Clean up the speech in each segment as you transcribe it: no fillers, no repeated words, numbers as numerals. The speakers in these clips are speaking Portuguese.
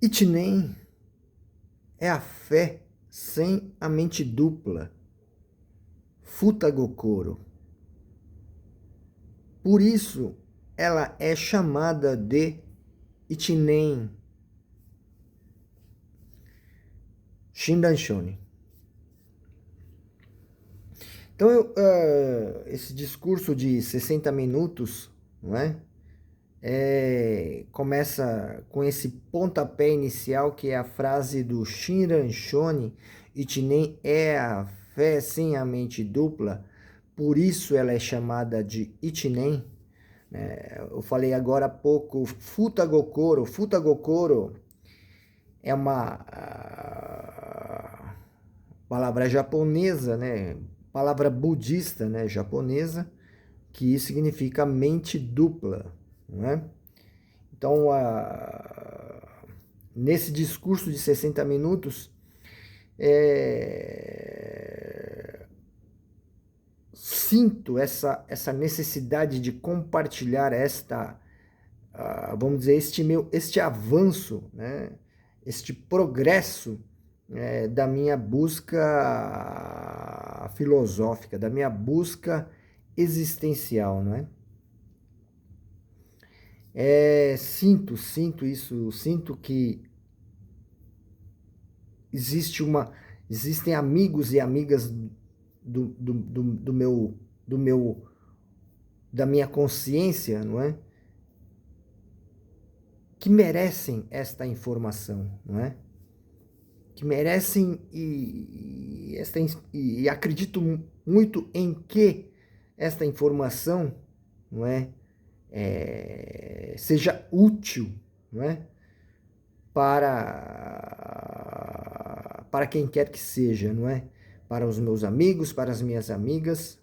Itinen é a fé sem a mente dupla, Futagokoro. Por isso, ela é chamada de Itinen Shinran Shonin. Então, esse discurso de 60 minutos, não é? Começa com esse pontapé inicial, que é a frase do Shinran Shonin: Itinen é a fé sem a mente dupla, por isso ela é chamada de Itinen. Eu falei agora há pouco, Futagokoro. Futagokoro é uma palavra japonesa, né? Palavra budista, né? Japonesa, que significa mente dupla, não é? Então, nesse discurso de 60 minutos, sinto essa necessidade de compartilhar vamos dizer, este avanço, né? Este progresso da minha busca filosófica, da minha busca existencial, não é? Sinto isso, sinto que existem amigos e amigas da minha consciência, não é? Que merecem esta informação, não é? Que merecem e acredito muito em que esta informação, não é? Seja útil, não é? Para quem quer que seja, não é? Para os meus amigos, para as minhas amigas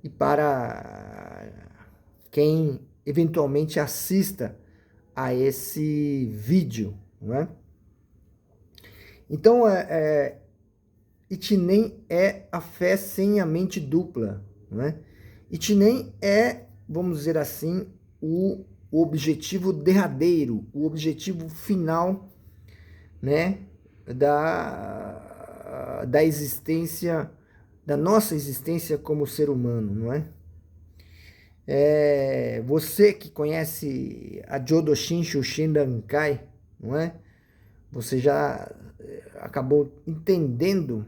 e para quem eventualmente assista a esse vídeo, não é? Então, Itinen é a fé sem a mente dupla, não é? Itinen é, vamos dizer assim, o objetivo derradeiro, o objetivo final, né, da existência, da nossa existência como ser humano, não é? Você que conhece a Jodo Shinshu Shinrankai, não é? Você já acabou entendendo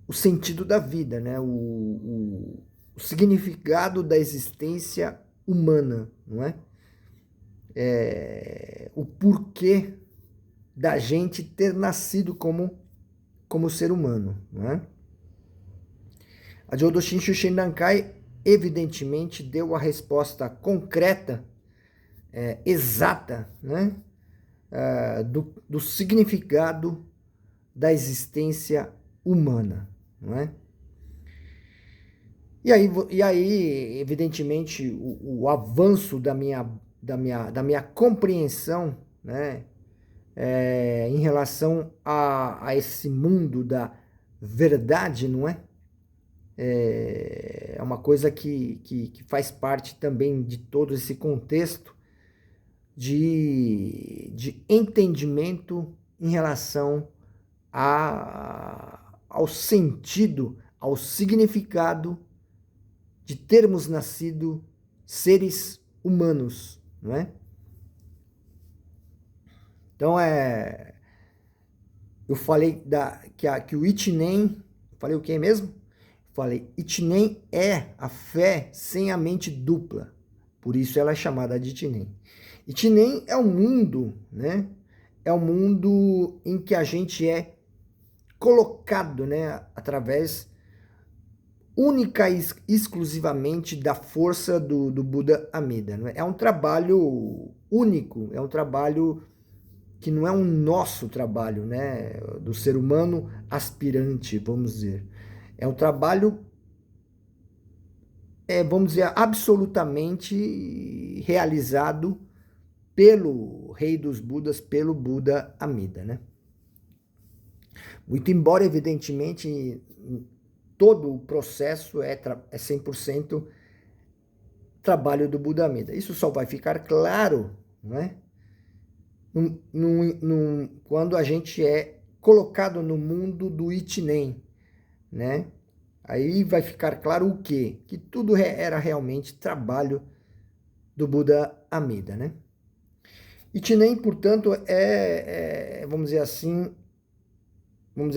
o sentido da vida, né? O significado da existência humana, não é? O porquê da gente ter nascido como ser humano, não é? A Jodo Shinshu Shinrankai evidentemente deu a resposta concreta, exata, né? Do significado da existência humana, não é? E aí evidentemente, o avanço da minha compreensão, né, em relação a esse mundo da verdade, não é? É uma coisa que faz parte também de todo esse contexto de entendimento em relação ao sentido, ao significado de termos nascido seres humanos, não é? Então, eu falei que o Itinen, falei o que mesmo? Falei, Itinen é a fé sem a mente dupla, por isso ela é chamada de Itinen. Itinen é o mundo, né? É o mundo em que a gente é colocado, né, através única e exclusivamente da força do Buda Amida. Né? É um trabalho único, é um trabalho que não é um nosso trabalho, né, do ser humano aspirante, vamos dizer. É um trabalho, vamos dizer, absolutamente realizado pelo Rei dos Budas, pelo Buda Amida, né? Muito embora, evidentemente, todo o processo é 100% trabalho do Buda Amida. Isso só vai ficar claro, não é? Quando a gente é colocado no mundo do Ichinen, né? Aí vai ficar claro o quê? Que tudo era realmente trabalho do Buda Amida, né? Ichinen, portanto, vamos dizer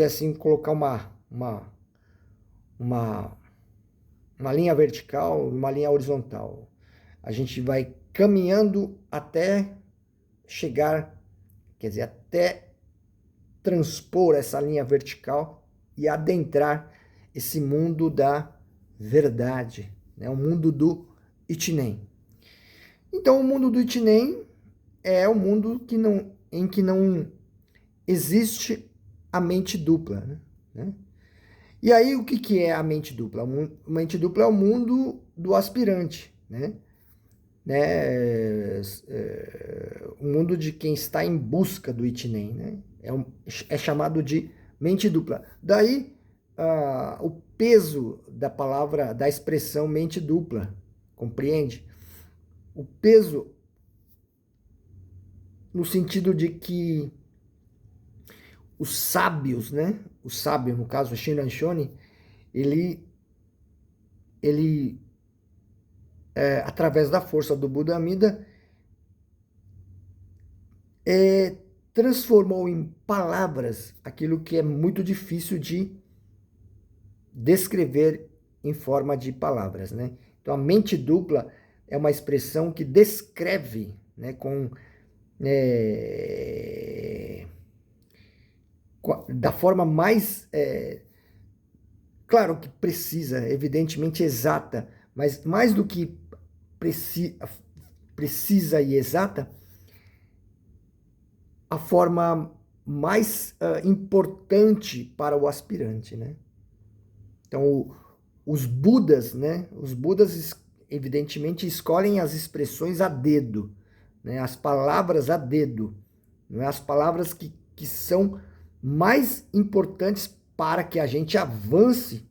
assim, colocar uma linha vertical, uma linha horizontal. A gente vai caminhando até chegar, quer dizer, até transpor essa linha vertical e adentrar esse mundo da verdade, né? O mundo do Ichinen. Então, o mundo do Ichinen é o mundo em que não existe a mente dupla, né? E aí, o que é a mente dupla? A mente dupla é o mundo do aspirante, né? O mundo de quem está em busca do Ichinen, né? É chamado de mente dupla. Daí, o peso da palavra, da expressão mente dupla, compreende? O peso no sentido de que os sábios, né? O sábio, no caso, Shinran Shonin, ele através da força do Buda Amida, transformou em palavras aquilo que é muito difícil de descrever em forma de palavras, né? Então, a mente dupla é uma expressão que descreve, né, da forma mais, claro que precisa, evidentemente exata, mas mais do que precisa e exata, a forma mais importante para o aspirante, né? Então, os Budas, né? Os Budas, evidentemente, escolhem as expressões a dedo, né? As palavras a dedo, né? As palavras que são mais importantes para que a gente avance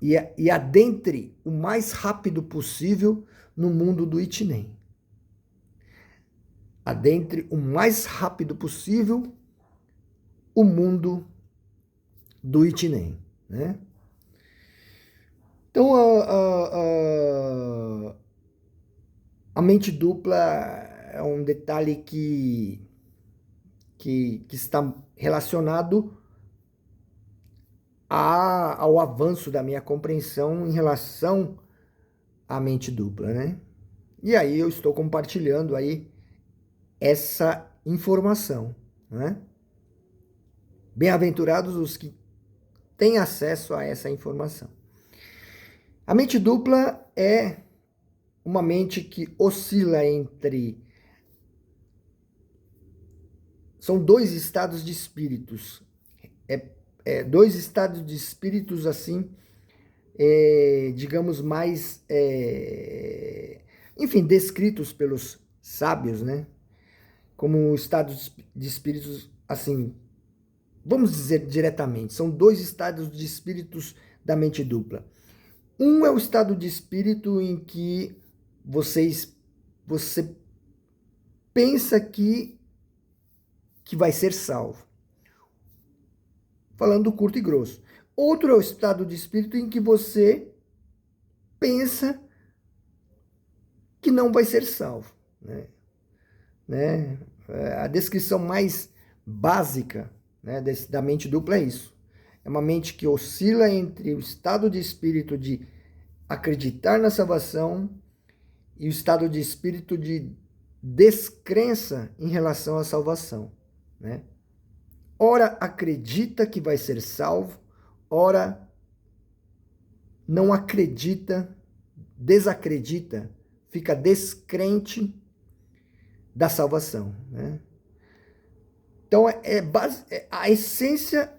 e adentre o mais rápido possível no mundo do Ichinen. Adentre o mais rápido possível o mundo do Ichinen, né? Então, a mente dupla é um detalhe que está relacionado ao avanço da minha compreensão em relação à mente dupla, né? E aí eu estou compartilhando aí essa informação, né? Bem-aventurados os que têm acesso a essa informação. A mente dupla é uma mente que oscila entre... São dois estados de espíritos. Dois estados de espíritos, assim, digamos, mais... enfim, descritos pelos sábios, né? Como estados de espíritos, assim... Vamos dizer diretamente, são dois estados de espíritos da mente dupla. Um é o estado de espírito em que você pensa que vai ser salvo. Falando curto e grosso. Outro é o estado de espírito em que você pensa que não vai ser salvo, né? A descrição mais básica, né, da mente dupla é isso. É uma mente que oscila entre o estado de espírito de acreditar na salvação e o estado de espírito de descrença em relação à salvação, né? Ora acredita que vai ser salvo, ora não acredita, desacredita, fica descrente da salvação, né? Então, a essência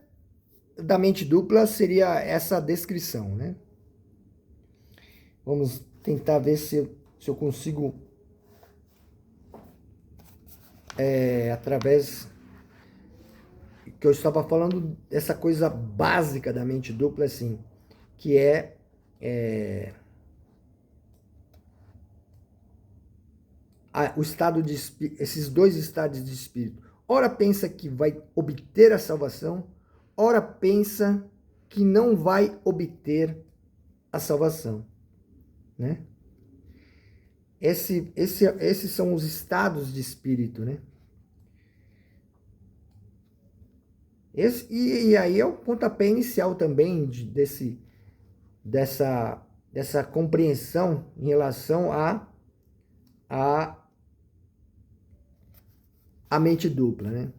da mente dupla seria essa descrição, né? Vamos tentar ver se eu consigo, através que eu estava falando, dessa coisa básica da mente dupla, assim, que esses dois estados de espírito. Ora pensa que vai obter a salvação, ora pensa que não vai obter a salvação, né? Esses são os estados de espírito, né? E aí é o pontapé inicial também dessa compreensão em relação a mente dupla, né?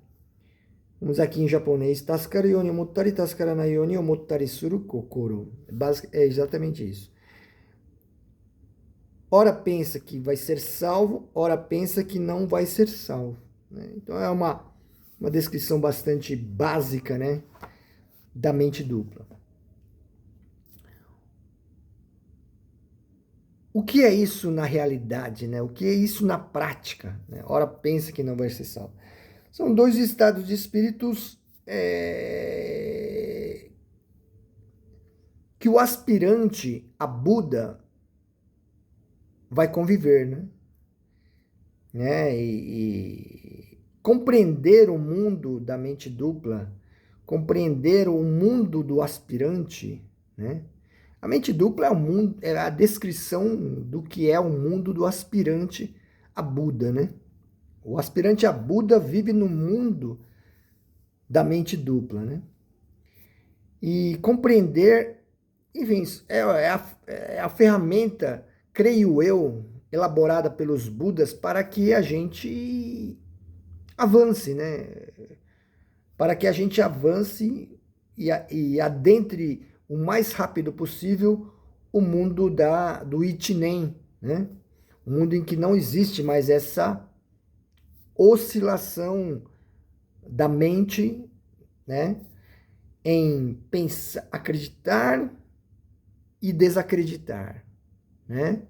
Vamos aqui em japonês. Taskara yoni omottari, taskara na yoni omottari suru kokoro. É exatamente isso. Ora pensa que vai ser salvo, ora pensa que não vai ser salvo, né? Então é uma descrição bastante básica, né, da mente dupla. O que é isso na realidade, né? O que é isso na prática, né? Ora pensa que não vai ser salvo. São dois estados de espíritos que o aspirante a Buda vai conviver, né? E compreender o mundo da mente dupla, compreender o mundo do aspirante, né? A mente dupla é a descrição do que é o mundo do aspirante a Buda, né? O aspirante a Buda vive no mundo da mente dupla, né? E compreender, enfim, é a ferramenta, creio eu, elaborada pelos Budas para que a gente avance, né? Para que a gente avance e adentre o mais rápido possível o mundo do Ichinen, né? Um mundo em que não existe mais essa oscilação da mente, né? Em pensar, acreditar e desacreditar, né?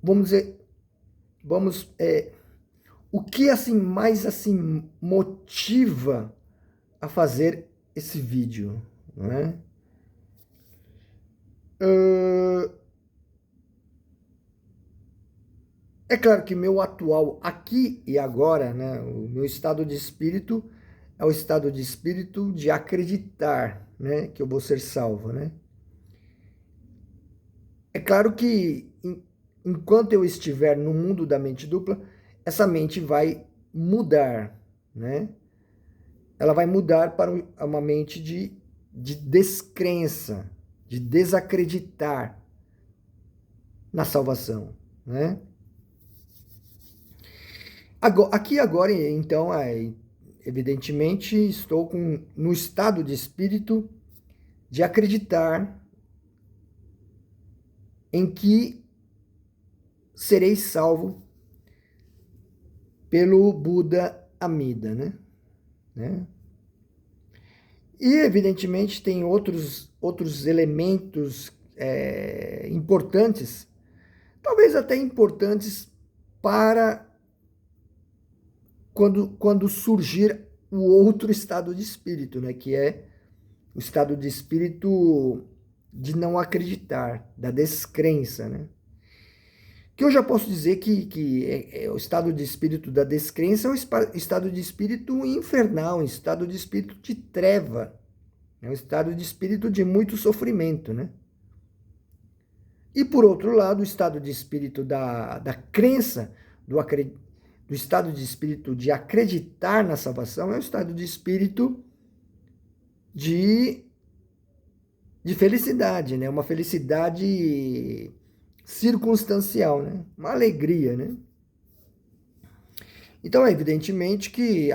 Vamos dizer, o que assim mais assim motiva a fazer esse vídeo, não é? É claro que meu atual aqui e agora, né, o meu estado de espírito é o estado de espírito de acreditar, né, que eu vou ser salvo, né? É claro que enquanto eu estiver no mundo da mente dupla, essa mente vai mudar, né? Ela vai mudar para uma mente de descrença, de desacreditar na salvação, né? Aqui agora, então, evidentemente, estou no estado de espírito de acreditar em que serei salvo pelo Buda Amida, né? E, evidentemente, tem outros elementos importantes, talvez até importantes para quando surgir o outro estado de espírito, né? Que é o estado de espírito de não acreditar, da descrença, né? Que eu já posso dizer que o estado de espírito da descrença é um estado de espírito infernal, um estado de espírito de treva, é um estado de espírito de muito sofrimento, né? E, por outro lado, o estado de espírito da crença, do estado de espírito de acreditar na salvação, é o estado de espírito de felicidade, né? Uma felicidade circunstancial, né? Uma alegria, né? Então, evidentemente que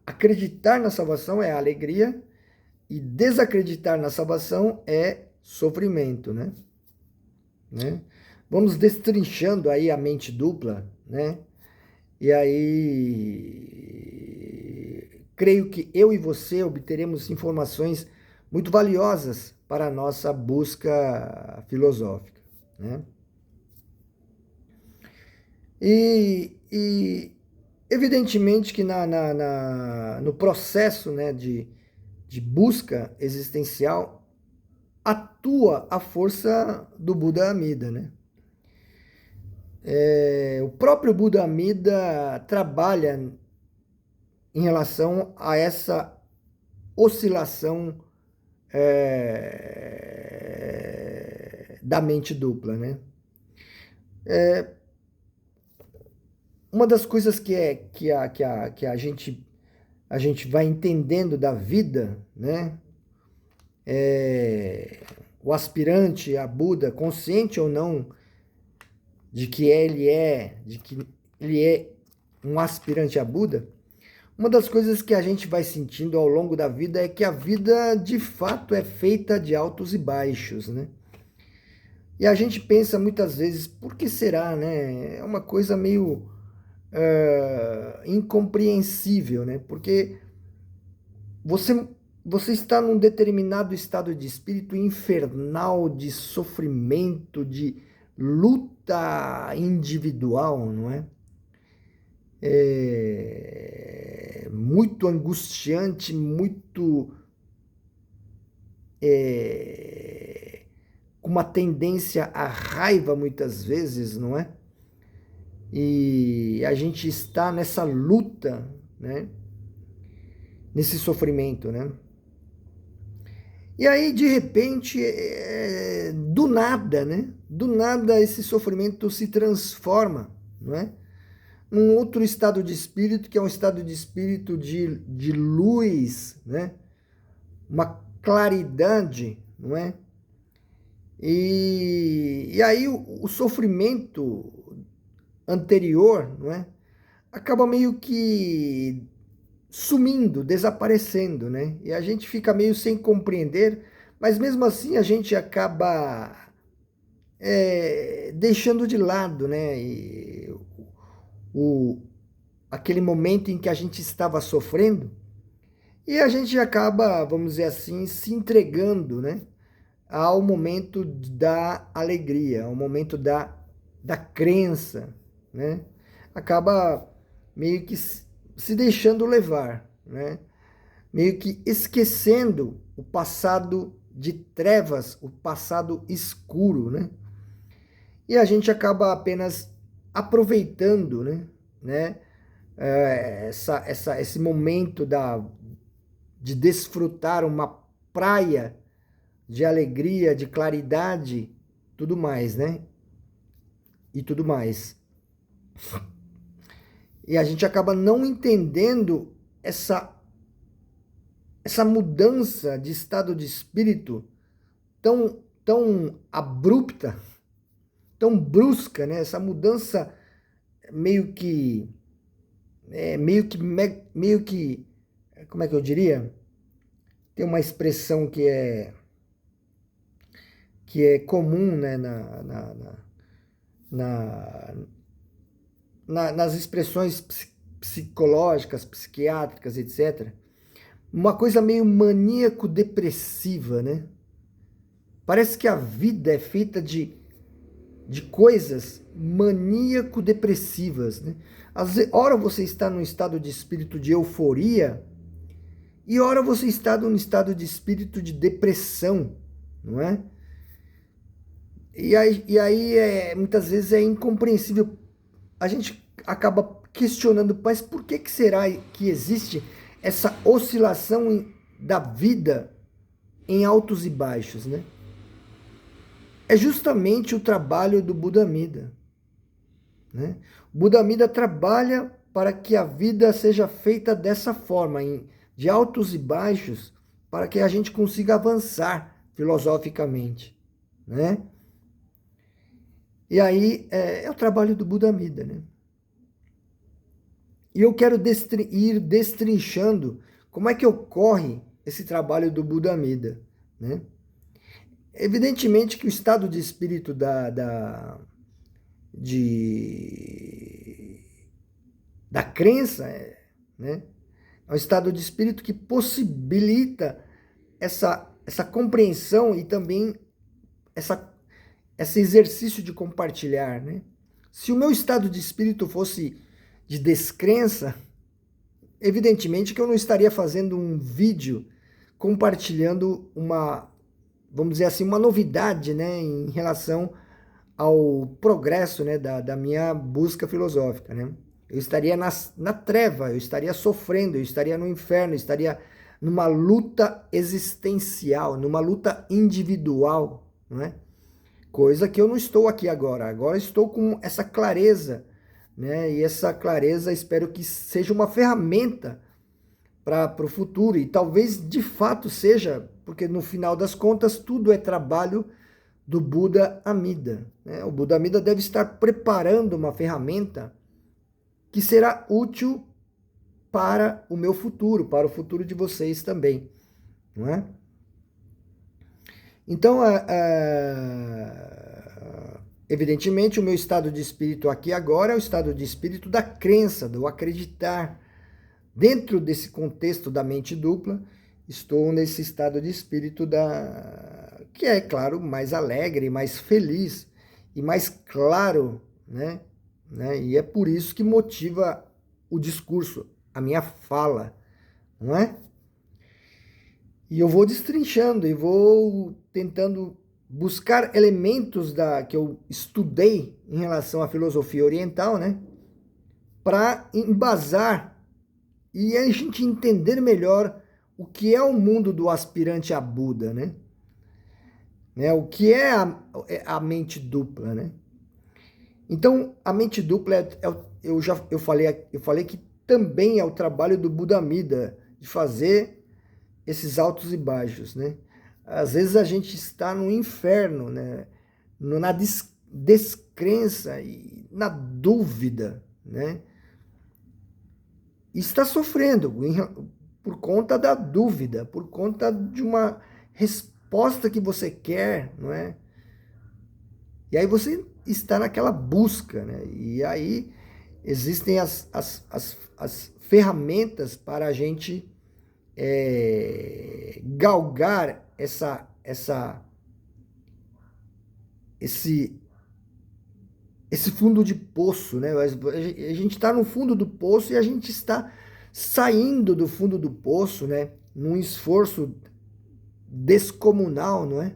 acreditar na salvação é alegria e desacreditar na salvação é sofrimento, né? Vamos destrinchando aí a mente dupla, né? E aí, creio que eu e você obteremos informações muito valiosas para a nossa busca filosófica, né? E evidentemente que no processo, né, de de busca existencial, atua a força do Buda Amida, né? O próprio Buda Amida trabalha em relação a essa oscilação da mente dupla, né? Uma das coisas que a gente vai entendendo da vida, né? O aspirante a Buda, consciente ou não de que ele é um aspirante a Buda, uma das coisas que a gente vai sentindo ao longo da vida é que a vida de fato é feita de altos e baixos, né? E a gente pensa muitas vezes, por que será, né? É uma coisa meio incompreensível, né? Porque você está num determinado estado de espírito infernal, de sofrimento, de luta individual, não é? Muito angustiante, muito com uma tendência à raiva muitas vezes, não é? E a gente está nessa luta, né? Nesse sofrimento, né? E aí, de repente, do nada, né? Do nada esse sofrimento se transforma, não é? Num outro estado de espírito, que é um estado de espírito de luz, né? Uma claridade, não é? E aí o sofrimento anterior, não é? Acaba meio que sumindo, desaparecendo, né? E a gente fica meio sem compreender, mas mesmo assim a gente acaba deixando de lado, né? Aquele momento em que a gente estava sofrendo, e a gente acaba, vamos dizer assim, se entregando, né? Ao momento da alegria, ao momento da crença, né? Acaba meio que se deixando levar, né? Meio que esquecendo o passado de trevas, o passado escuro, né? E a gente acaba apenas aproveitando, né? Esse momento de desfrutar uma praia de alegria, de claridade, tudo mais, né? E tudo mais. E a gente acaba não entendendo essa mudança de estado de espírito tão abrupta, tão brusca, né? Essa mudança meio que, como é que eu diria? Tem uma expressão que é comum, né, nas expressões psicológicas, psiquiátricas, etc. Uma coisa meio maníaco-depressiva, né? Parece que a vida é feita de coisas maníaco-depressivas, né? Às vezes, ora você está num estado de espírito de euforia e ora você está num estado de espírito de depressão, não é? E aí muitas vezes é incompreensível. A gente acaba questionando, mas por que será que existe essa oscilação da vida em altos e baixos, né? É justamente o trabalho do Buda Amida, né? O Buda Amida trabalha para que a vida seja feita dessa forma, de altos e baixos, para que a gente consiga avançar filosoficamente, né? E aí é o trabalho do Buda Amida, né? E eu quero ir destrinchando como é que ocorre esse trabalho do Buda Amida, né? Evidentemente que o estado de espírito da crença, né? É um estado de espírito que possibilita essa compreensão e também esse exercício de compartilhar, né? Se o meu estado de espírito fosse de descrença, evidentemente que eu não estaria fazendo um vídeo compartilhando vamos dizer assim, uma novidade, né, em relação ao progresso, né, da minha busca filosófica, né? Eu estaria na treva, eu estaria sofrendo, eu estaria no inferno, eu estaria numa luta existencial, numa luta individual, não é? Coisa que eu não estou aqui agora. Agora estou com essa clareza, né? E essa clareza espero que seja uma ferramenta para o futuro. E talvez de fato seja, porque no final das contas tudo é trabalho do Buda Amida, né? O Buda Amida deve estar preparando uma ferramenta que será útil para o meu futuro, para o futuro de vocês também, não é? Então, evidentemente, o meu estado de espírito aqui agora é o estado de espírito da crença, do acreditar. Dentro desse contexto da mente dupla, estou nesse estado de espírito que é, claro, mais alegre, mais feliz e mais claro, né? E é por isso que motiva o discurso, a minha fala, não é? E eu vou destrinchando e vou tentando buscar elementos que eu estudei em relação à filosofia oriental, né? Para embasar e a gente entender melhor o que é o mundo do aspirante a Buda, né? O que é a mente dupla, né? Então, a mente dupla eu falei que também é o trabalho do Buda Amida de fazer esses altos e baixos, né? Às vezes a gente está no inferno, né? Na descrença e na dúvida, né? E está sofrendo por conta da dúvida, por conta de uma resposta que você quer, não é? E aí você está naquela busca, né? E aí existem as ferramentas para a gente galgar esse fundo de poço, né? A gente está no fundo do poço e a gente está saindo do fundo do poço, né? Num esforço descomunal, não é?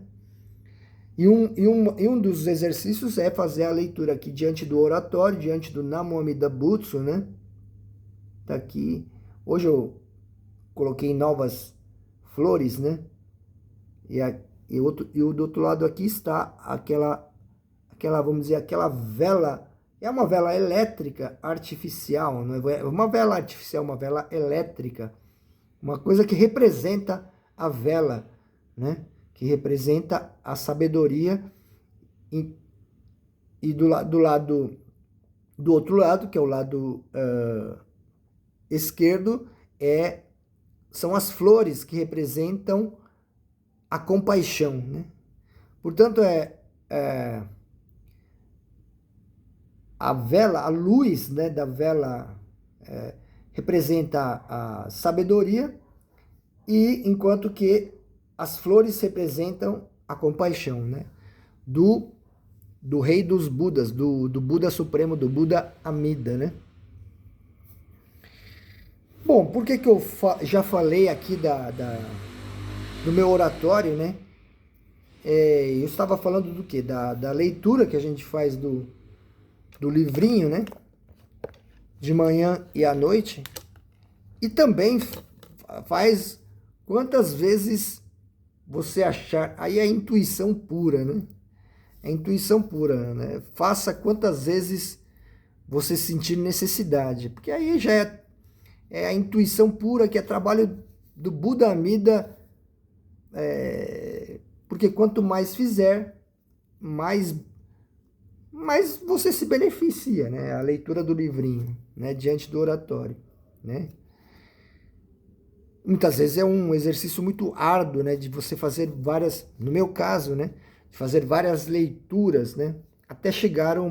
E um dos exercícios é fazer a leitura aqui diante do oratório, diante do Namo Amida Butsu, né? Tá aqui. Hoje eu coloquei novas flores, né? E o do outro lado aqui está aquela, vamos dizer, aquela vela. É uma vela elétrica artificial, não é uma vela artificial, uma vela elétrica. Uma coisa que representa a vela, né? Que representa a sabedoria. E do outro lado, que é o lado esquerdo, são as flores que representam a compaixão, né? Portanto, a vela, a luz, né, da vela representa a sabedoria, e enquanto que as flores representam a compaixão, né? Do rei dos Budas, do Buda Supremo, do Buda Amida, né? Bom, por que eu já falei aqui do meu oratório, né? Eu estava falando do quê? Da leitura que a gente faz do livrinho, né? De manhã e à noite. E também faz quantas vezes você achar. Aí é a intuição pura, né? É a intuição pura, né? Faça quantas vezes você sentir necessidade. Porque aí já é a intuição pura, que é trabalho do Buda Amida. Porque quanto mais fizer, mais você se beneficia, né? A leitura do livrinho, né? Diante do oratório, né? Muitas vezes é um exercício muito árduo, né? De você fazer no meu caso, né? De fazer várias leituras, né? Até chegar a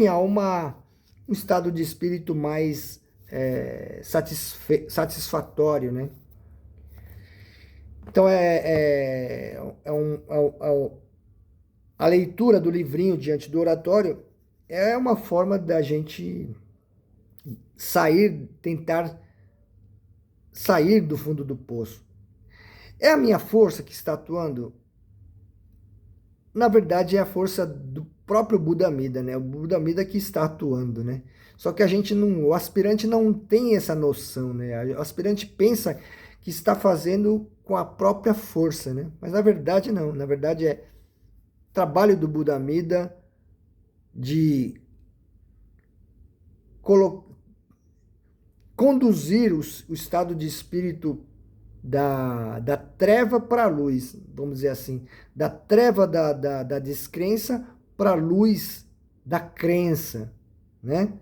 um estado de espírito mais satisfatório, né? Então, a leitura do livrinho diante do oratório é uma forma da gente tentar sair do fundo do poço. É a minha força que está atuando? Na verdade, é a força do próprio Buda Amida, né? O Buda Amida que está atuando, né? Só que a gente não, o aspirante não tem essa noção, né? O aspirante pensa que está fazendo com a própria força, né? Mas na verdade não, na verdade é trabalho do Buda Amida de conduzir o estado de espírito da treva para a luz, vamos dizer assim, da treva da descrença para a luz da crença, né?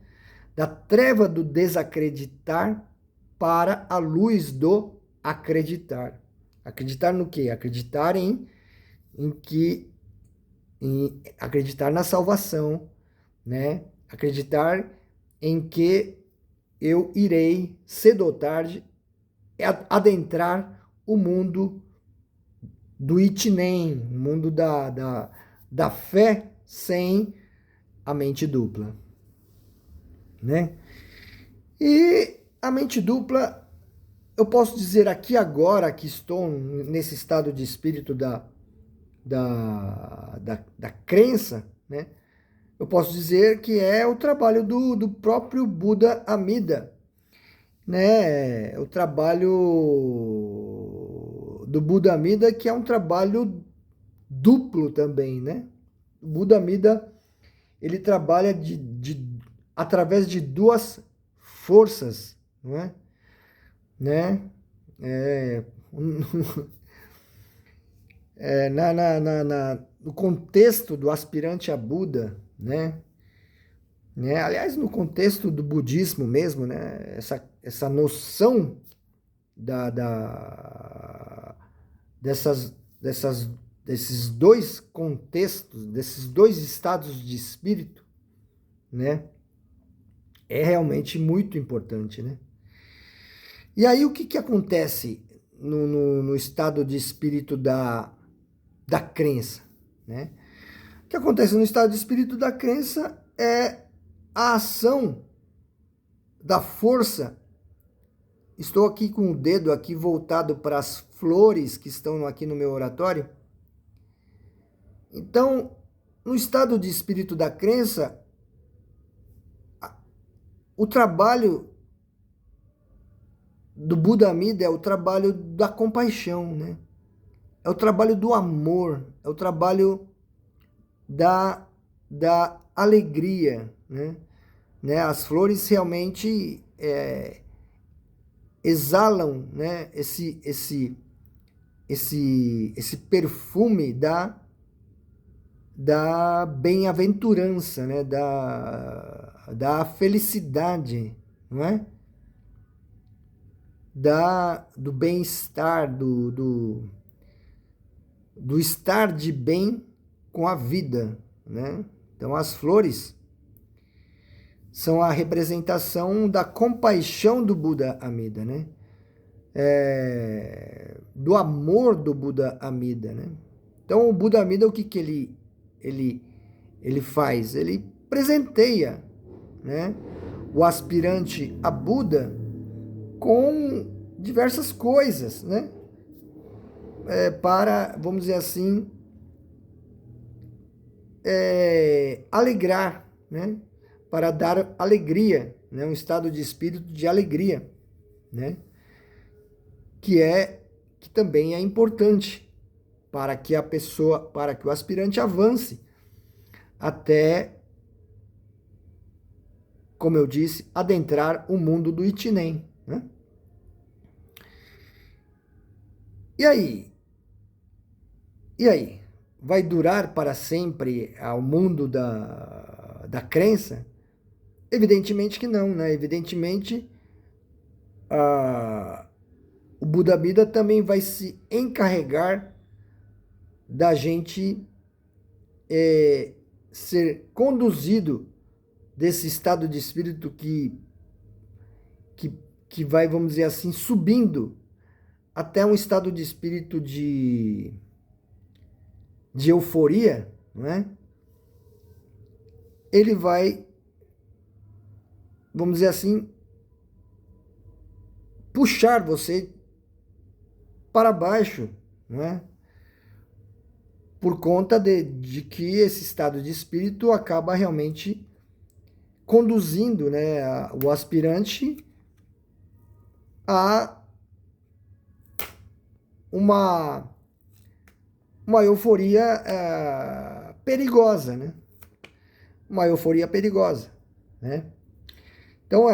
Da treva do desacreditar para a luz do acreditar. Acreditar no quê? Acreditar em acreditar na salvação, né? Acreditar em que eu irei, cedo ou tarde, adentrar o mundo do Itinem, o mundo da fé sem a mente dupla, né? E a mente dupla, eu posso dizer aqui agora que estou nesse estado de espírito da crença, né? Eu posso dizer que é o trabalho do próprio Buda Amida, né? O trabalho do Buda Amida, que é um trabalho duplo também, né? O Buda Amida, ele trabalha através de duas forças, não é? Né? É, no contexto do aspirante a Buda, né? Aliás, no contexto do budismo mesmo, né? Essa noção dessas, desses dois contextos, desses dois estados de espírito, né? É realmente muito importante, né? E aí o que acontece no estado de espírito da crença, né? O que acontece no estado de espírito da crença é a ação da força. Estou aqui com o dedo aqui voltado para as flores que estão aqui no meu oratório. Então, no estado de espírito da crença, o trabalho do Buda Amida é o trabalho da compaixão, né? É o trabalho do amor, é o trabalho da alegria, né? As flores realmente exalam, né? Esse perfume da bem-aventurança, né? Da felicidade, não é? Do bem-estar, do estar de bem com a vida, né? Então, as flores são a representação da compaixão do Buda Amida, né? Do amor do Buda Amida, né? Então, o Buda Amida, o que ele faz? Ele presenteia, né, o aspirante a Buda com diversas coisas, né? Para, vamos dizer assim, alegrar, né? Para dar alegria, né? Um estado de espírito de alegria, né? Que também é importante para que a pessoa, para que o aspirante avance até, como eu disse, adentrar o mundo do Itinem, né? E aí? E aí? Vai durar para sempre ao mundo da crença? Evidentemente que não, né? Evidentemente, o Buda Amida também vai se encarregar da gente ser conduzido desse estado de espírito que vai, vamos dizer assim, subindo até um estado de espírito de euforia, não é? Ele vai, vamos dizer assim, puxar você para baixo, não é? Por conta de que esse estado de espírito acaba realmente conduzindo, né, o aspirante a uma euforia perigosa, né? Uma euforia perigosa, né? Então,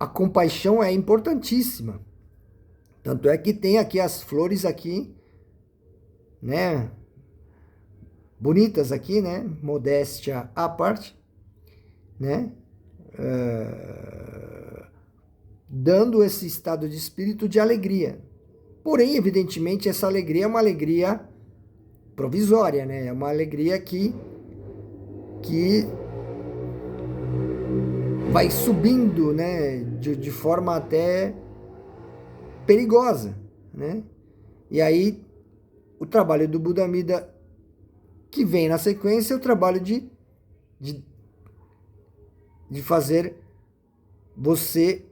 a compaixão é importantíssima. Tanto é que tem aqui as flores aqui, né? Bonitas aqui, né? Modéstia à parte, né? Dando esse estado de espírito de alegria. Porém, evidentemente, essa alegria é uma alegria provisória, né? É uma alegria que vai subindo, né? De forma até perigosa, né? E aí, o trabalho do Buda Amida que vem na sequência é o trabalho de fazer você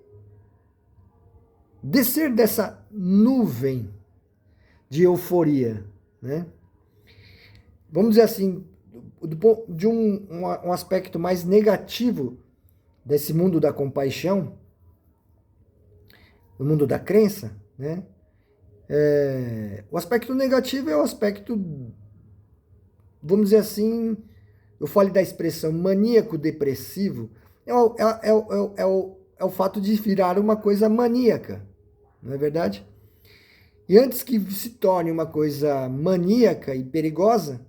descer dessa nuvem de euforia, né? Vamos dizer assim, de um aspecto mais negativo desse mundo da compaixão, no mundo da crença, né? O aspecto negativo é o aspecto, vamos dizer assim, eu falo da expressão maníaco-depressivo, é o fato de virar uma coisa maníaca, não é verdade? E antes que se torne uma coisa maníaca e perigosa,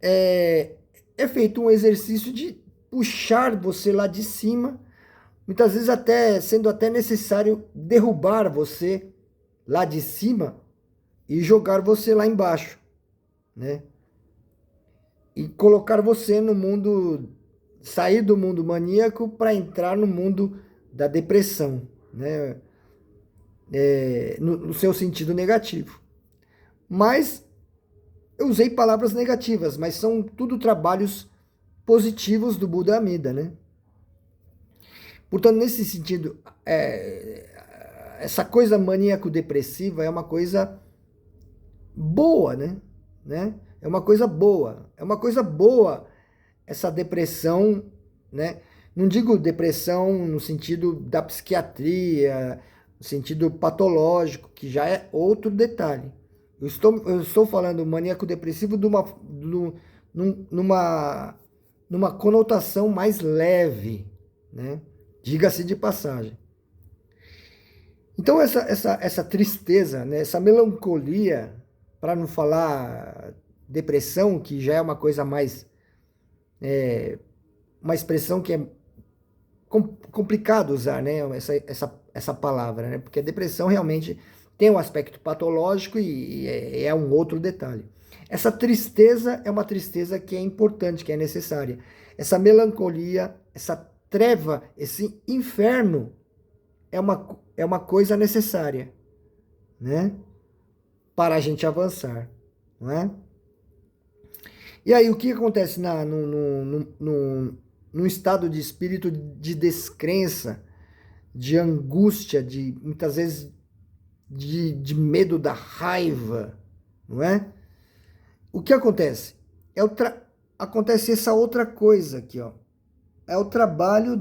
é feito um exercício de puxar você lá de cima, muitas vezes até sendo até necessário derrubar você lá de cima e jogar você lá embaixo, né? E colocar você no mundo, sair do mundo maníaco para entrar no mundo da depressão, né? No seu sentido negativo. Mas eu usei palavras negativas, mas são tudo trabalhos positivos do Buda Amida, né? Portanto, nesse sentido, essa coisa maníaco-depressiva é uma coisa boa, né? É uma coisa boa. É uma coisa boa essa depressão, né? Não digo depressão no sentido da psiquiatria, no sentido patológico, que já é outro detalhe. Eu estou falando maníaco-depressivo numa conotação mais leve, né? Diga-se de passagem. Então, essa tristeza, né? Essa melancolia, para não falar depressão, que já é uma coisa mais... uma expressão que é complicado usar, né? Essa palavra, né? Porque a depressão realmente tem um aspecto patológico e é um outro detalhe. Essa tristeza é uma tristeza que é importante, que é necessária. Essa melancolia, essa treva, esse inferno é uma coisa necessária, né? Para a gente avançar, não é? E aí, o que acontece no estado de espírito de descrença, de angústia, muitas vezes de medo da raiva, não é? O que acontece? Acontece essa outra coisa aqui, ó. É o trabalho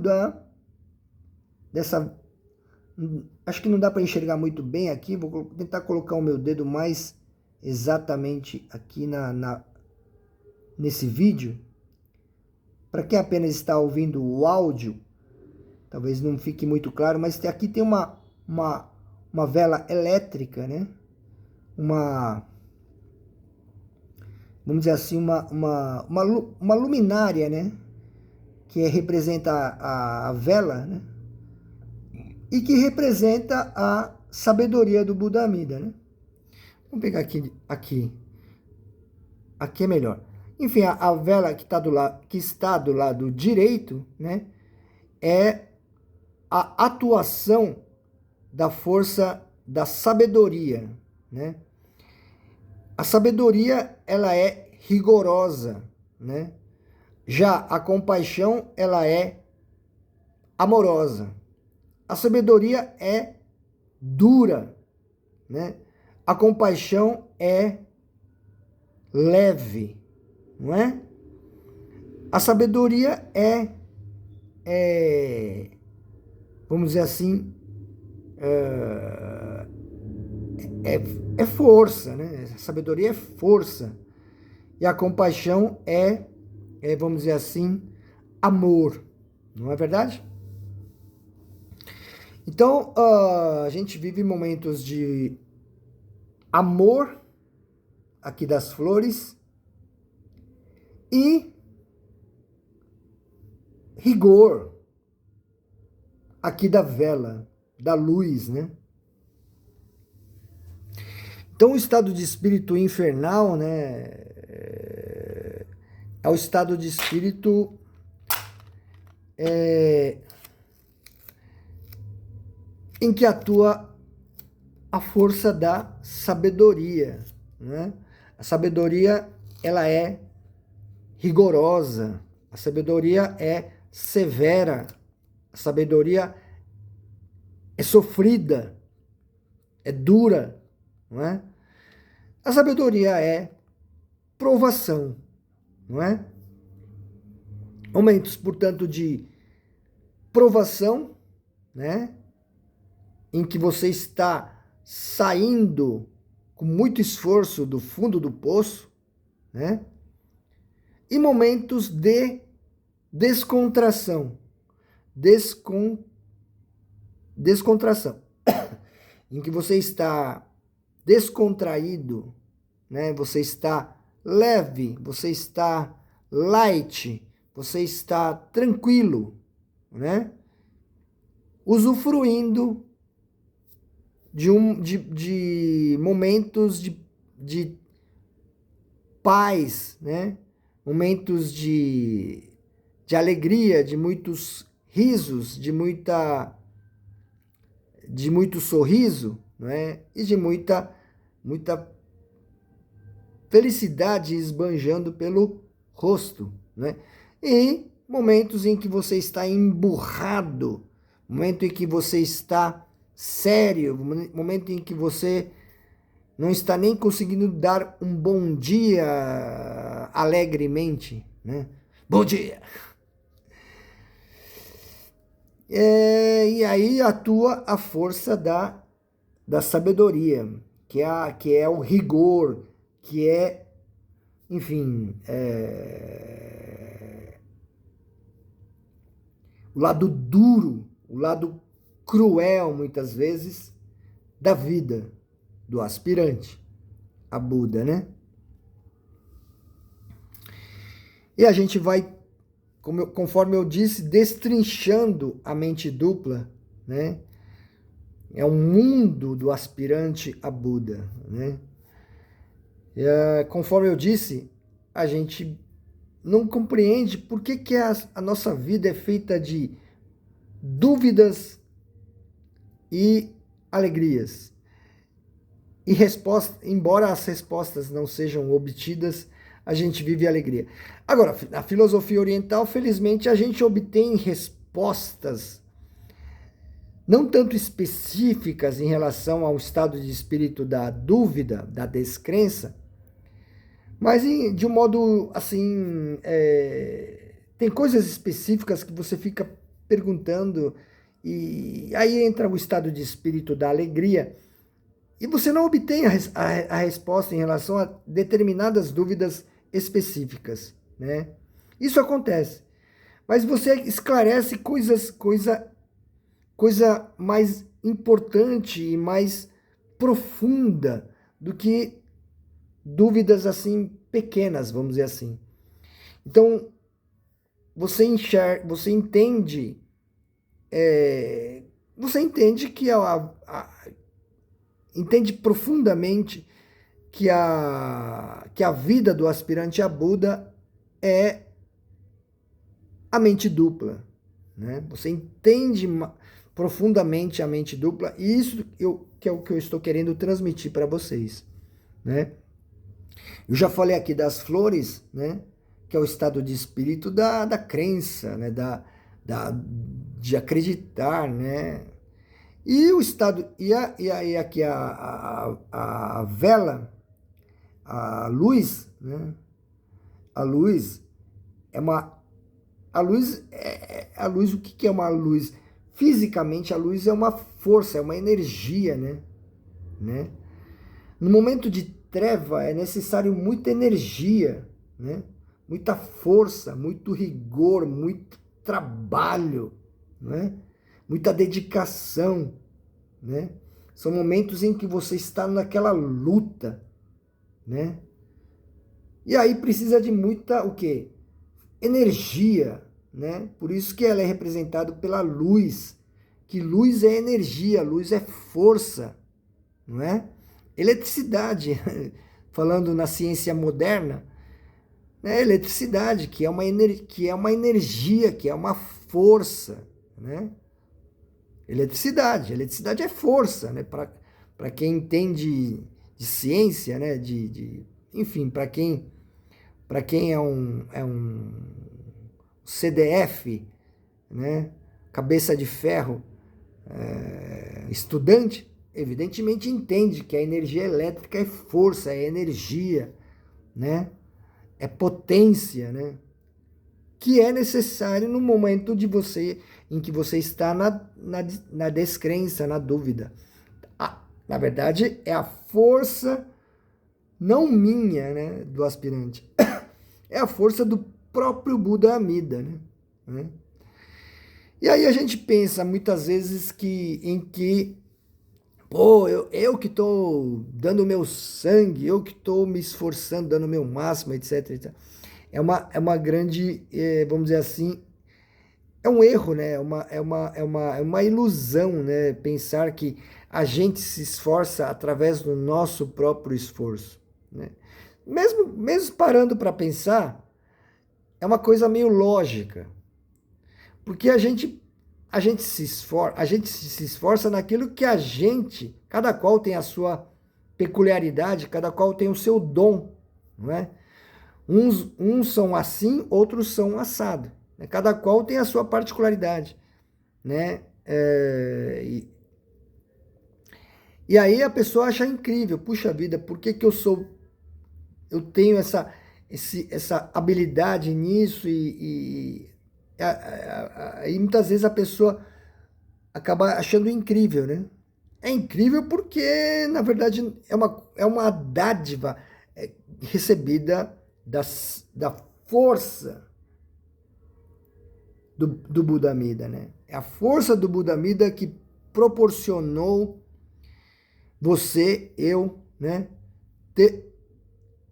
dessa... Acho que não dá para enxergar muito bem aqui, vou tentar colocar o meu dedo mais exatamente aqui nesse vídeo. Para quem apenas está ouvindo o áudio, talvez não fique muito claro, mas aqui tem uma vela elétrica, né? Vamos dizer assim, uma luminária, né? Que representa a vela, né? E que representa a sabedoria do Buda Amida, né? Vamos pegar aqui é melhor. Enfim, a vela que está do lado direito, né? É a atuação da força da sabedoria, né? A sabedoria, ela é rigorosa, né? Já a compaixão, ela é amorosa. A sabedoria é dura, né? A compaixão é leve, não é? A sabedoria vamos dizer assim, é força, né? A sabedoria é força. E a compaixão vamos dizer assim, amor. Não é verdade? Então, a gente vive momentos de amor, aqui das flores, e rigor, aqui da vela, da luz, né? Então, o estado de espírito infernal, né, é o estado de espírito em que atua a força da sabedoria, né? A sabedoria, ela é rigorosa, a sabedoria é severa, a sabedoria é sofrida, é dura, não é? A sabedoria é provação, não é? Momentos, portanto, de provação, né? Em que você está saindo com muito esforço do fundo do poço, né? E momentos de descontração, descontração, em que você está descontraído, né? Você está leve, você está light, você está tranquilo, né? Usufruindo de momentos de paz, né? Momentos de alegria, de muitos risos, de muito sorriso, né? E de muita felicidade esbanjando pelo rosto, né? E momentos em que você está emburrado, momento em que você está sério, momento em que você não está nem conseguindo dar um bom dia alegremente, né? Bom dia! E aí atua a força da sabedoria, que é o rigor, que é, enfim, o lado duro, o lado cruel, muitas vezes, da vida do aspirante a Buda, né? E a gente vai, conforme eu disse, destrinchando a mente dupla, né? É um mundo do aspirante a Buda, né? Conforme eu disse, a gente não compreende por que a nossa vida é feita de dúvidas e alegrias. E embora as respostas não sejam obtidas, a gente vive alegria. Agora, na filosofia oriental, felizmente, a gente obtém respostas não tanto específicas em relação ao estado de espírito da dúvida, da descrença, mas de um modo, assim, tem coisas específicas que você fica perguntando, e aí entra o estado de espírito da alegria, e você não obtém a resposta em relação a determinadas dúvidas específicas, né? Isso acontece. Mas você esclarece coisa mais importante e mais profunda do que dúvidas assim pequenas, vamos dizer assim. Então, você entende que entende profundamente que a vida do aspirante a Buda é a mente dupla, né? Você entende profundamente a mente dupla, e isso que é o que eu estou querendo transmitir para vocês, né? Eu já falei aqui das flores, né? Que é o estado de espírito da crença, né? de acreditar, né? E o estado, e aqui a vela, a luz, né? A luz é uma, a luz, o que é uma luz? Fisicamente, a luz é uma força, é uma energia, né? No momento de treva é necessário muita energia, né? Muita força, muito rigor, muito trabalho, né? Muita dedicação, né? São momentos em que você está naquela luta, né? E aí precisa de muita, o quê? Energia, né? Por isso que ela é representada pela luz, que luz é energia, luz é força, não é? Eletricidade, falando na ciência moderna, né? Eletricidade, que é uma energia, que é uma força, né? Eletricidade é força, né? Para quem entende de ciência, né? Enfim, para quem é um CDF, né? Cabeça de ferro, estudante, evidentemente entende que a energia elétrica é força, é energia, né? É potência, né? Que é necessário no momento em que você está na descrença, na dúvida. Na verdade, é a força não minha, né, do aspirante. É a força do próprio Buda Amida, né? E aí a gente pensa muitas vezes pô, eu que estou dando meu sangue, eu que estou me esforçando, dando meu máximo, etc, etc. É uma grande, vamos dizer assim, é um erro, né? É uma ilusão, né? Pensar que a gente se esforça através do nosso próprio esforço, né? Mesmo parando para pensar, é uma coisa meio lógica, porque a gente se esforça naquilo que cada qual tem a sua peculiaridade, cada qual tem o seu dom, não é? Uns são assim, outros são assado, né? Cada qual tem a sua particularidade, né? E aí a pessoa acha incrível, puxa vida, por que que eu tenho essa habilidade nisso e muitas vezes a pessoa acaba achando incrível, né? É incrível porque, na verdade, é uma dádiva recebida da força do Buda Amida, né? É a força do Buda Amida que proporcionou você, eu, né?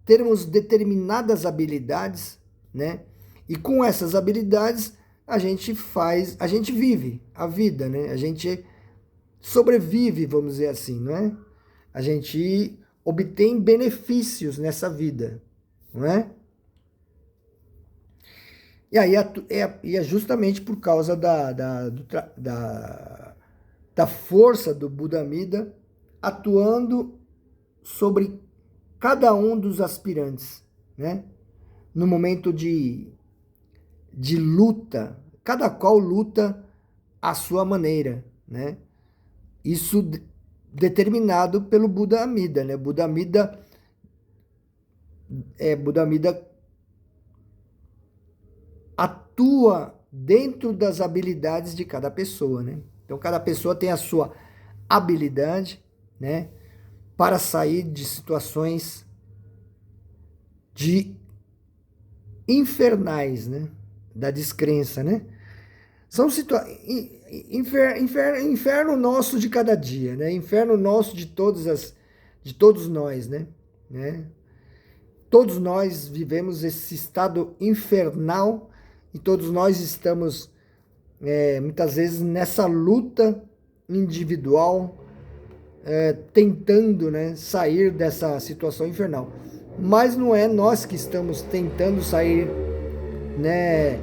Termos determinadas habilidades, né? E com essas habilidades a gente vive a vida, né? A gente sobrevive, vamos dizer assim, não é? A gente obtém benefícios nessa vida, não é? E aí é justamente por causa da força do Buda Amida atuando sobre cada um dos aspirantes, né? No momento de luta, cada qual luta à sua maneira, né? Isso determinado pelo Buda Amida, né? Buda Amida atua dentro das habilidades de cada pessoa, né? Então cada pessoa tem a sua habilidade, né, para sair de situações de infernais, né, da descrença, né? São inferno nosso de cada dia, né? Inferno nosso de todos nós, né? Todos nós vivemos esse estado infernal e todos nós estamos muitas vezes nessa luta individual, tentando, né, sair dessa situação infernal. Mas não é nós que estamos tentando sair, né?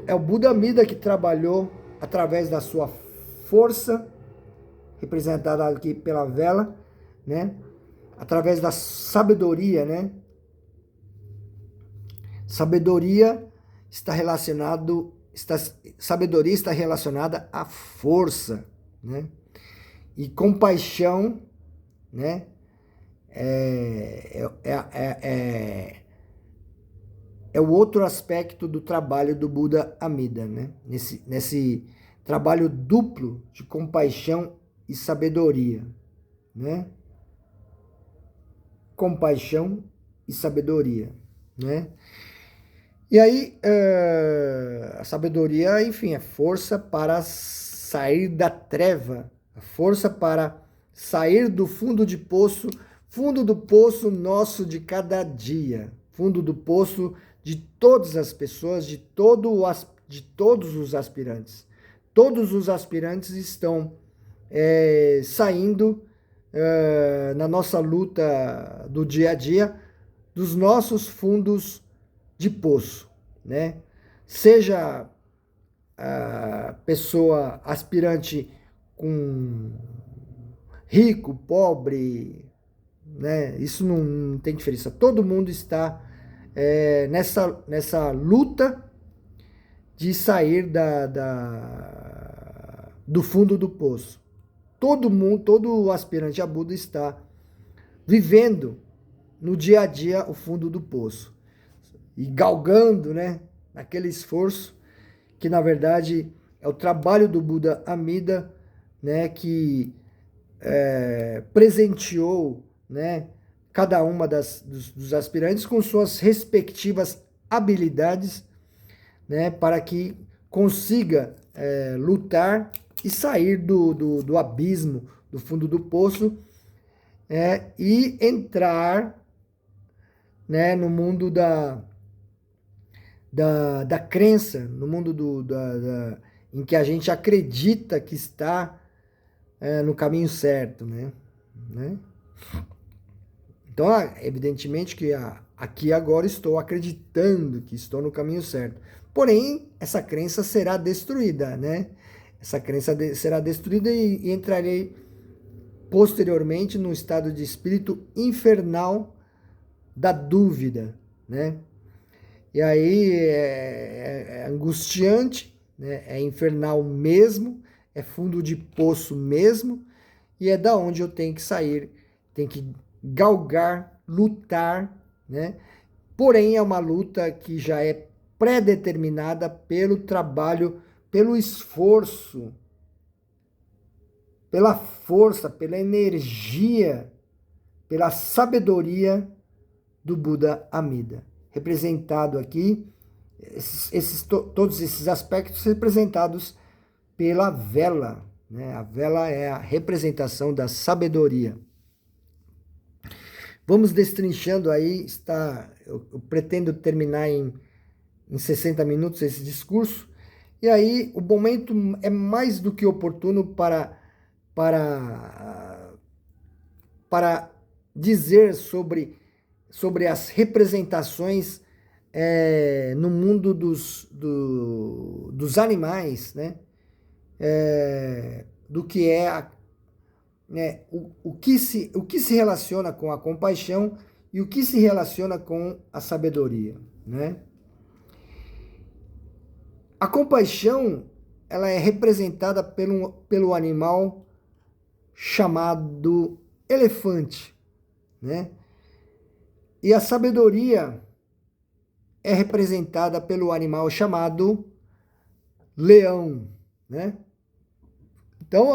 É o Buda Amida que trabalhou através da sua força, representada aqui pela vela, né? Através da sabedoria, né? Sabedoria está relacionado sabedoria está relacionada à força, né? E compaixão, né? É o outro aspecto do trabalho do Buda Amida, né? Nesse trabalho duplo de compaixão e sabedoria, né? Compaixão e sabedoria, né? E aí, a sabedoria, enfim, é força para sair da treva, a força para sair do fundo do poço nosso de cada dia, fundo do poço de todas as pessoas, de todos os aspirantes. Todos os aspirantes estão saindo na nossa luta do dia a dia dos nossos fundos de poço, né? Seja a pessoa aspirante com rico, pobre, né? Isso não tem diferença. Todo mundo está nessa luta de sair do fundo do poço. Todo mundo, todo aspirante a Buda está vivendo no dia a dia o fundo do poço e galgando, né, naquele esforço que na verdade é o trabalho do Buda Amida, né, que presenteou, né, cada uma dos aspirantes com suas respectivas habilidades, né, para que consiga lutar e sair do abismo, do fundo do poço, e entrar, né, no mundo da crença, no mundo em que a gente acredita que está no caminho certo, né? Então, evidentemente que aqui agora estou acreditando que estou no caminho certo. Porém, essa crença será destruída, né? Essa crença será destruída e entrarei posteriormente no estado de espírito infernal da dúvida, né? E aí é angustiante, né? É infernal mesmo, é fundo de poço mesmo, e é da onde eu tenho que sair, tenho que galgar, lutar, né? Porém, é uma luta que já é pré-determinada pelo trabalho, pelo esforço, pela força, pela energia, pela sabedoria do Buda Amida. Representado aqui, todos esses aspectos representados pela vela, né? A vela é a representação da sabedoria. Vamos destrinchando aí, eu pretendo terminar em 60 minutos esse discurso, e aí o momento é mais do que oportuno para dizer sobre as representações no mundo dos animais, né? Do que é né, o que se relaciona com a compaixão e o que se relaciona com a sabedoria, né? A compaixão, ela é representada pelo animal chamado elefante, né? E a sabedoria é representada pelo animal chamado leão, né? Então,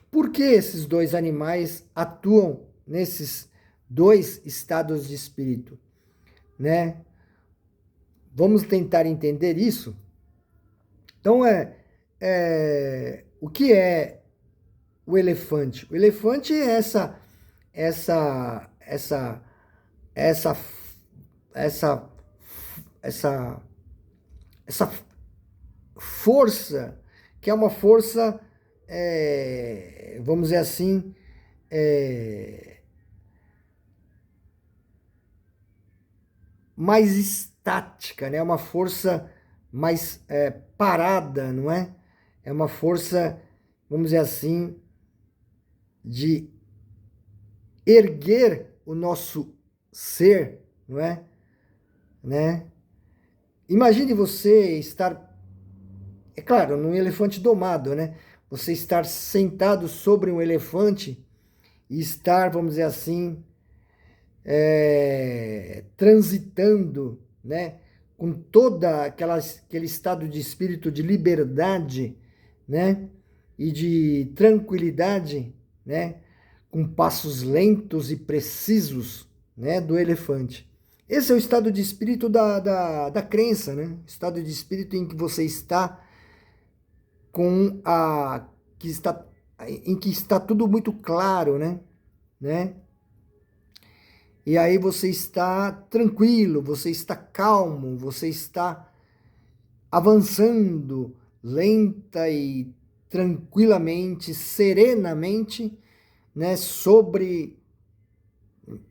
por que esses dois animais atuam nesses dois estados de espírito, né? Vamos tentar entender isso. Então, o que é o elefante? O elefante é essa força, que é uma força, vamos dizer assim, mais estática, né? Uma força mais parada, não é? É uma força, vamos dizer assim, de erguer o nosso ser, não é? Né? Imagine você estar, é claro, num elefante domado, né? Você estar sentado sobre um elefante e estar, vamos dizer assim, transitando, né? Com toda aquele estado de espírito de liberdade, né? E de tranquilidade, né? Com passos lentos e precisos, né? Do elefante. Esse é o estado de espírito da crença, né? Estado de espírito em que você está com a que está em que está tudo muito claro, né? E aí você está tranquilo, você está calmo, você está avançando lenta e tranquilamente, serenamente, né, sobre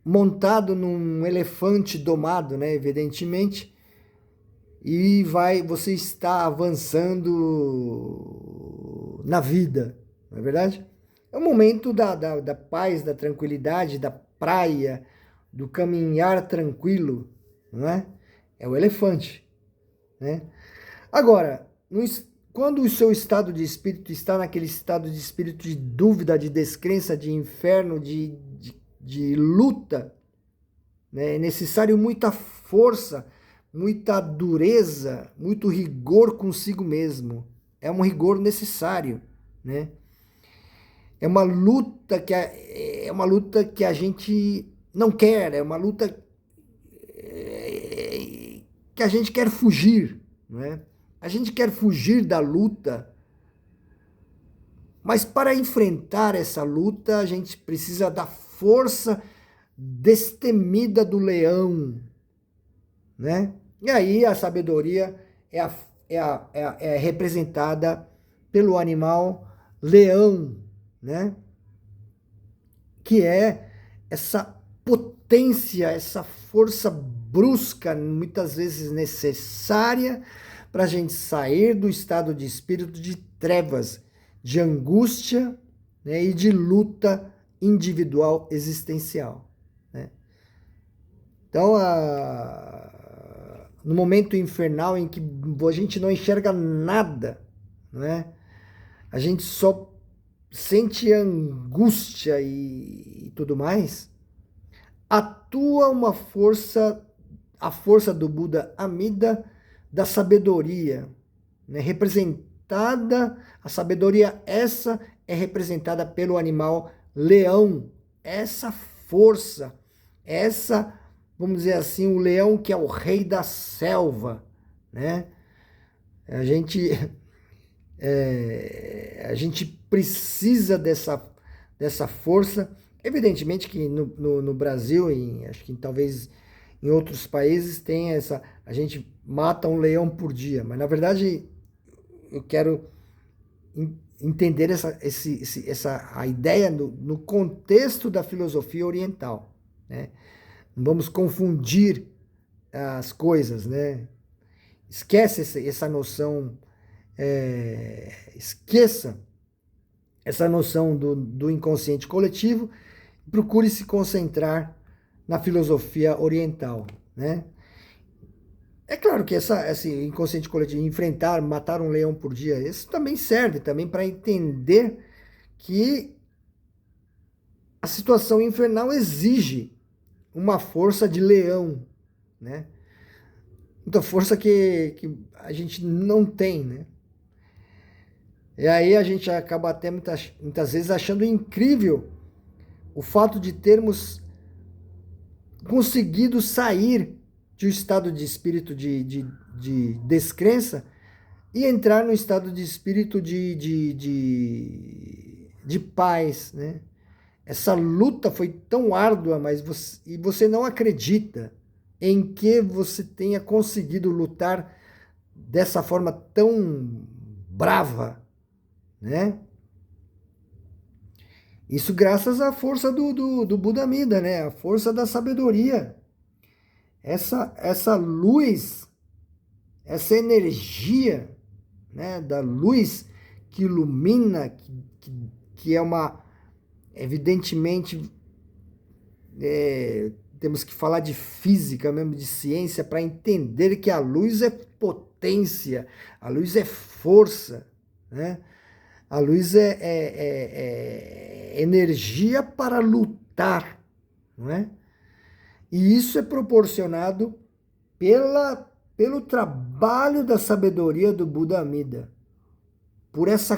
montado num elefante domado, né, evidentemente, e você está avançando na vida, não é verdade? É o momento da paz, da tranquilidade, da praia, do caminhar tranquilo, não é? É o elefante, né? Agora, quando o seu estado de espírito está naquele estado de espírito de dúvida, de descrença, de inferno, de luta, né? É necessário muita força, muita dureza, muito rigor consigo mesmo. É um rigor necessário, né? É uma luta que a gente não quer, é uma luta que a gente quer fugir, né? A gente quer fugir da luta, mas para enfrentar essa luta a gente precisa da força destemida do leão, né? E aí a sabedoria é representada pelo animal leão, né? Que é essa potência, essa força brusca, muitas vezes necessária para a gente sair do estado de espírito de trevas, de angústia, né, e de luta individual existencial, né? Então, no momento infernal em que a gente não enxerga nada, né? A gente só sente angústia e tudo mais, atua uma força, a força do Buda Amida da sabedoria, né? Representada, a sabedoria essa é representada pelo animal leão, essa força, essa, vamos dizer assim, o leão que é o rei da selva, né? A gente a gente precisa dessa força. Evidentemente que no Brasil, acho que talvez em outros países, tem essa. A gente mata um leão por dia, mas na verdade eu quero entender a ideia no contexto da filosofia oriental, né? Não vamos confundir as coisas, né? Esquece essa noção, esqueça essa noção do inconsciente coletivo e procure se concentrar na filosofia oriental, né? É claro que esse inconsciente coletivo, enfrentar, matar um leão por dia, isso também serve também para entender que a situação infernal exige uma força de leão, né? Muita força que a gente não tem, né? E aí a gente acaba até muitas vezes achando incrível o fato de termos conseguido sair de um estado de espírito de descrença e entrar no estado de espírito de paz, né? Essa luta foi tão árdua, mas você não acredita em que você tenha conseguido lutar dessa forma tão brava, né? Isso graças à força do Buda Amida, né? A força da sabedoria. Essa luz, essa energia, né? Da luz que ilumina, que é uma, evidentemente, temos que falar de física mesmo, de ciência, para entender que a luz é potência, a luz é força, né? A luz é energia para lutar, não é? E isso é proporcionado pelo trabalho da sabedoria do Buda Amida, por esse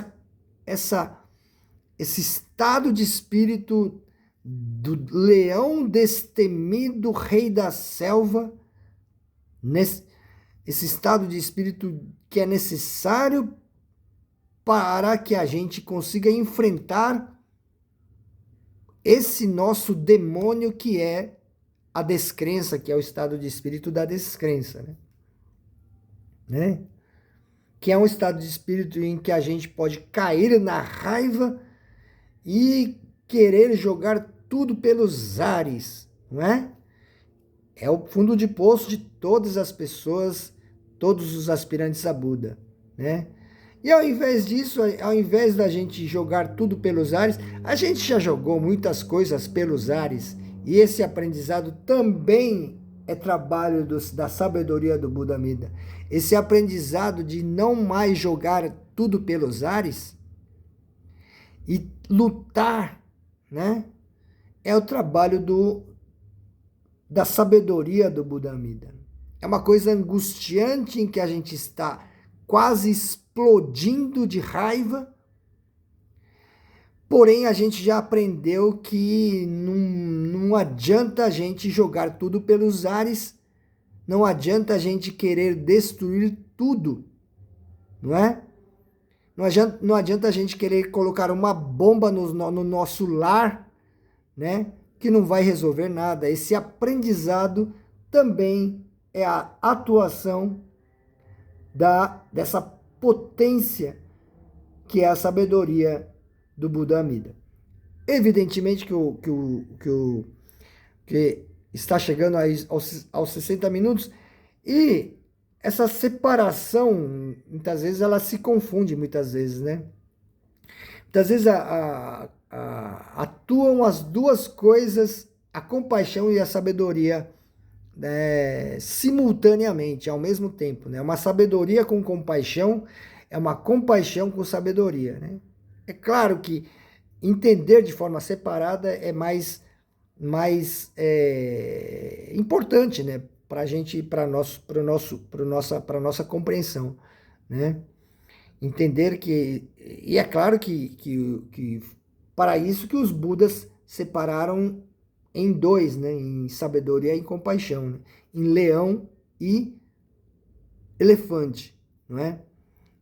estado de espírito do leão destemido, rei da selva, esse estado de espírito que é necessário para que a gente consiga enfrentar esse nosso demônio que é a descrença, que é o estado de espírito da descrença, né? Que é um estado de espírito em que a gente pode cair na raiva e querer jogar tudo pelos ares, não é? É o fundo de poço de todas as pessoas, todos os aspirantes a Buda, né? E ao invés disso, ao invés da gente jogar tudo pelos ares, a gente já jogou muitas coisas pelos ares, e esse aprendizado também é trabalho da sabedoria do Buda Amida. Esse aprendizado de não mais jogar tudo pelos ares e lutar, né? É o trabalho da sabedoria do Buda Amida. É uma coisa angustiante em que a gente está quase explodindo de raiva, porém a gente já aprendeu que não adianta a gente jogar tudo pelos ares, não adianta a gente querer destruir tudo, não é? Não adianta a gente querer colocar uma bomba no nosso lar, né? Que não vai resolver nada. Esse aprendizado também é a atuação dessa potência que é a sabedoria do Buda Amida. Evidentemente que está chegando aos 60 minutos e essa separação, muitas vezes ela se confunde, muitas vezes, né? Muitas vezes atuam as duas coisas, a compaixão e a sabedoria, né, simultaneamente, ao mesmo tempo, né? Uma sabedoria com compaixão é uma compaixão com sabedoria, né? É claro que entender de forma separada é mais importante, né? Para a gente, para nossa compreensão, né? Entender que, e é claro que para isso que os Budas separaram em dois, né? Em sabedoria e compaixão, né? Em leão e elefante, não é?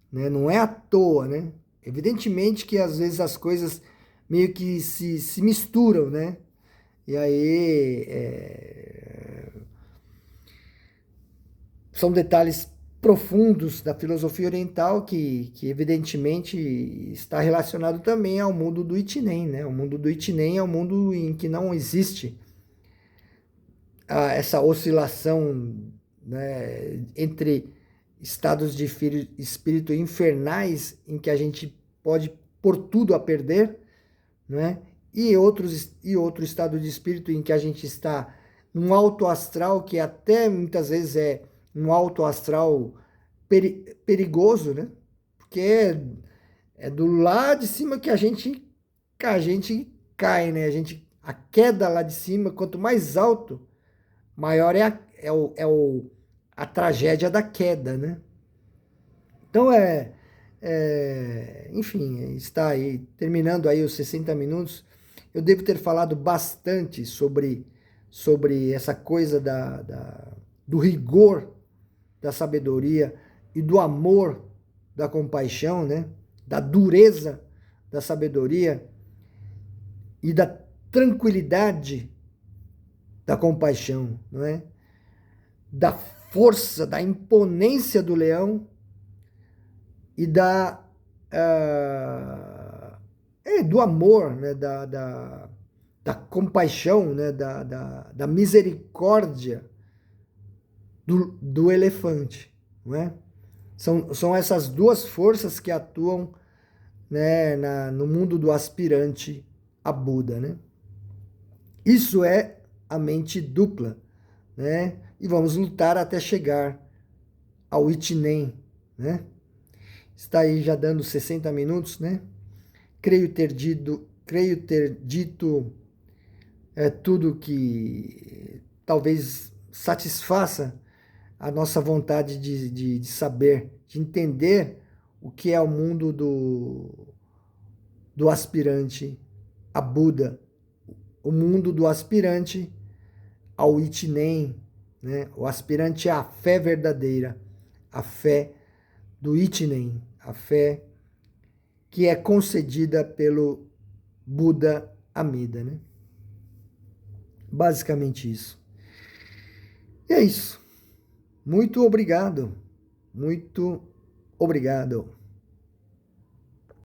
Não é à toa, né? Evidentemente que às vezes as coisas meio que se misturam, né? E aí são detalhes profundos da filosofia oriental que evidentemente está relacionado também ao mundo do Ichinen, né? O mundo do Ichinen é um mundo em que não existe essa oscilação, né, entre estados de espírito infernais em que a gente pode pôr tudo a perder, né? E outro estado de espírito em que a gente está num alto astral que até muitas vezes é um alto astral perigoso, né? Porque é do lado de cima que a gente cai, né? A queda lá de cima, quanto mais alto, maior a tragédia da queda, né? Então enfim, está aí, terminando aí os 60 minutos, eu devo ter falado bastante sobre essa coisa do rigor da sabedoria e do amor da compaixão, né? Da dureza da sabedoria e da tranquilidade da compaixão, não é? Da força, da imponência do leão e do amor, né? Da compaixão, né? Da misericórdia do elefante, não é? São essas duas forças que atuam, né, no mundo do aspirante a Buda, né? Isso é a mente dupla, né? E vamos lutar até chegar ao Itinen, né? Está aí já dando 60 minutos, né? Creio ter dito tudo que talvez satisfaça a nossa vontade de saber, de entender o que é o mundo do aspirante a Buda, o mundo do aspirante ao Itinen, né? O aspirante à fé verdadeira, a fé do Itinen, a fé que é concedida pelo Buda Amida, né? Basicamente isso. E é isso. Muito obrigado. Muito obrigado.